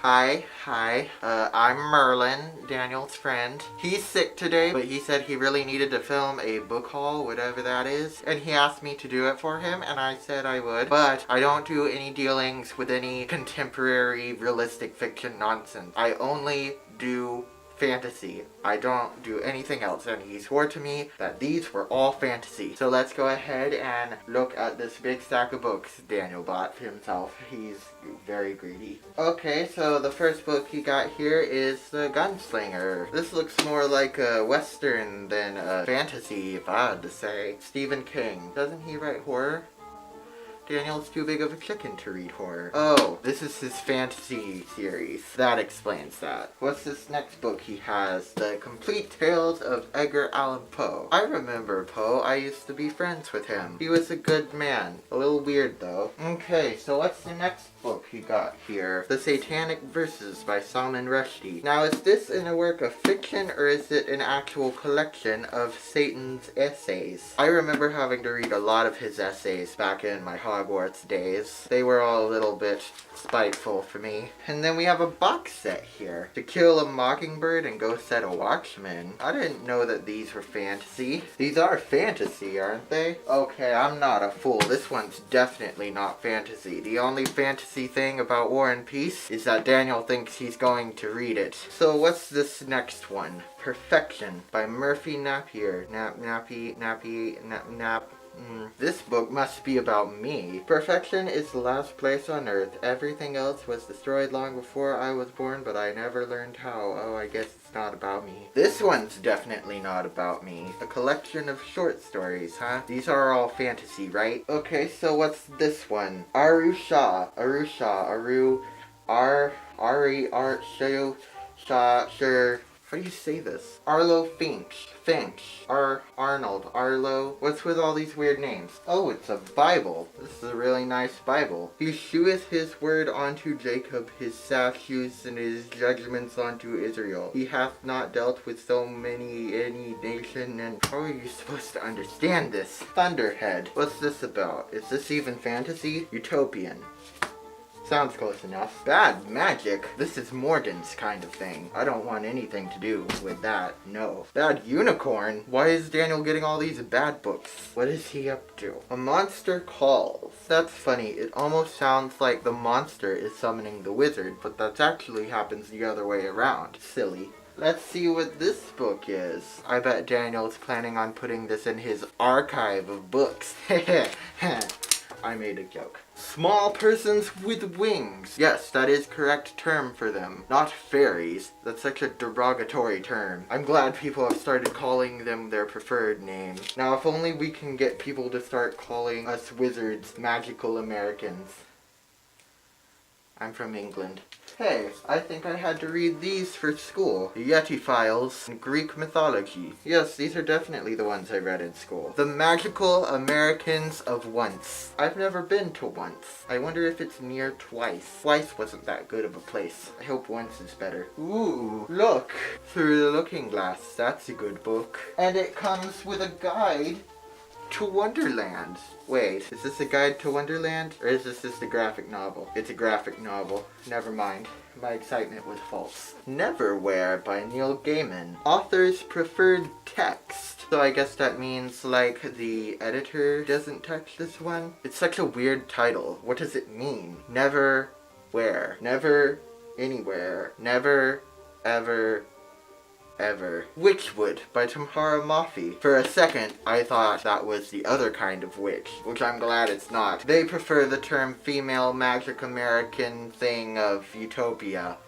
Hi. I'm Merlin, Daniel's friend. He's sick today, but he said he really needed to film a book haul, whatever that is, and he asked me to do it for him, and I said I would. But I don't do any dealings with any contemporary realistic fiction nonsense. I only do fantasy. I don't do anything else, and he swore to me that these were all fantasy. So let's go ahead and look at this big stack of books Daniel bought for himself. He's very greedy. Okay, so the first book he got here is The Gunslinger. This looks more like a western than a fantasy, if I had to say. Stephen King. Doesn't he write horror? Daniel's too big of a chicken to read horror. Oh, this is his fantasy series. That explains that. What's this next book he has? The Complete Tales of Edgar Allan Poe. I remember Poe. I used to be friends with him. He was a good man. A little weird though. Okay, so what's the next book he got here? The Satanic Verses by Salman Rushdie. Now, is this in a work of fiction or is it an actual collection of Satan's essays? I remember having to read a lot of his essays back in my Hogwarts days. They were all a little bit spiteful for me. And then we have a box set here. To Kill a Mockingbird and Go Set a Watchman. I didn't know that these were fantasy. These are fantasy, aren't they? Okay, I'm not a fool. This one's definitely not fantasy. The only fantasy thing about War and Peace is that Daniel thinks he's going to read it. So what's this next one? Perfection by Murphy Napier. This book must be about me. Perfection is the last place on earth. Everything else was destroyed long before I was born, but I never learned how. Oh, I guess it's not about me. This one's definitely not about me. A collection of short stories, huh? These are all fantasy, right? Okay, so what's this one? Arusha. How do you say this? Arlo Finch. Arnold. Arlo. What's with all these weird names? Oh, it's a Bible. This is a really nice Bible. He sheweth his word unto Jacob, his statutes and his judgments unto Israel. He hath not dealt with so many any nation, and how are you supposed to understand this? Thunderhead. What's this about? Is this even fantasy? Utopian. Sounds close enough. Bad magic. This is Morgan's kind of thing. I don't want anything to do with that. No. Bad unicorn? Why is Daniel getting all these bad books? What is he up to? A monster calls. That's funny. It almost sounds like the monster is summoning the wizard, but that actually happens the other way around. Silly. Let's see what this book is. I bet Daniel's planning on putting this in his archive of books. I made a joke. Small persons with wings. Yes, that is correct term for them. Not fairies. That's such a derogatory term. I'm glad people have started calling them their preferred name. Now, if only we can get people to start calling us wizards magical Americans. I'm from England. Hey, I think I had to read these for school. The Yeti Files and Greek Mythology. Yes, these are definitely the ones I read in school. The Magical Americans of Once. I've never been to Once. I wonder if it's near Twice. Twice wasn't that good of a place. I hope Once is better. Ooh, look! Through the Looking Glass. That's a good book. And it comes with a guide to Wonderland. Wait, is this a guide to Wonderland? Or is this just a graphic novel? It's a graphic novel. Never mind. My excitement was false. Neverwhere by Neil Gaiman. Author's preferred text. So I guess that means, like, the editor doesn't touch this one? It's such a weird title. What does it mean? Never where. Never anywhere. Never ever ever. Witchwood by Tamhara Mafi. For a second, I thought that was the other kind of witch, which I'm glad it's not. They prefer the term female magic American thing of utopia.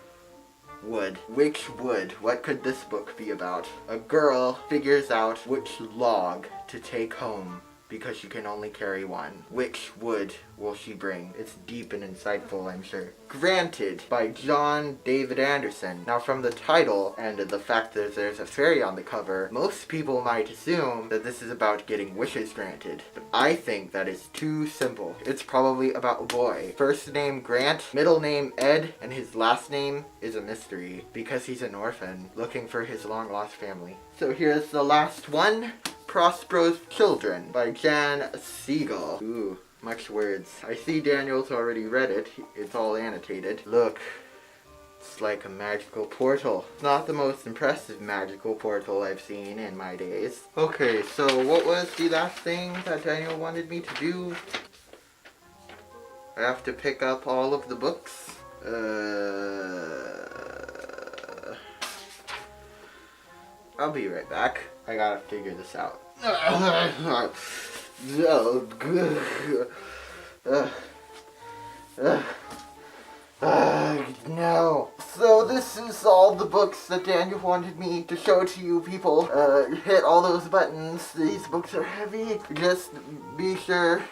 Wood. Witchwood. What could this book be about? A girl figures out which log to take home because she can only carry one. Which wood will she bring? It's deep and insightful, I'm sure. Granted by John David Anderson. Now, from the title and the fact that there's a fairy on the cover, most people might assume that this is about getting wishes granted. But I think that is too simple. It's probably about a boy. First name Grant, middle name Ed, and his last name is a mystery because he's an orphan looking for his long-lost family. So here's the last one. Prosperous Children by Jan Seagull. Ooh, much words. I see Daniel's already read it. It's all annotated. Look, It's like a magical portal. It's not the most impressive magical portal I've seen in my days. Okay, so what was the last thing that Daniel wanted me to do? I have to pick up all of the books. I'll be right back. I gotta figure this out. No. So this is all the books that Daniel wanted me to show to you people. Hit all those buttons. These books are heavy. Just be sure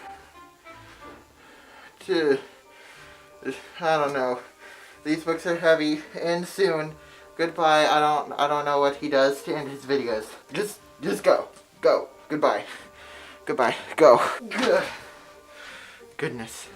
to, I don't know. These books are heavy and soon. Goodbye. I don't know what he does to end his videos. Just go. Go. Goodbye. Goodbye. Go. Goodness.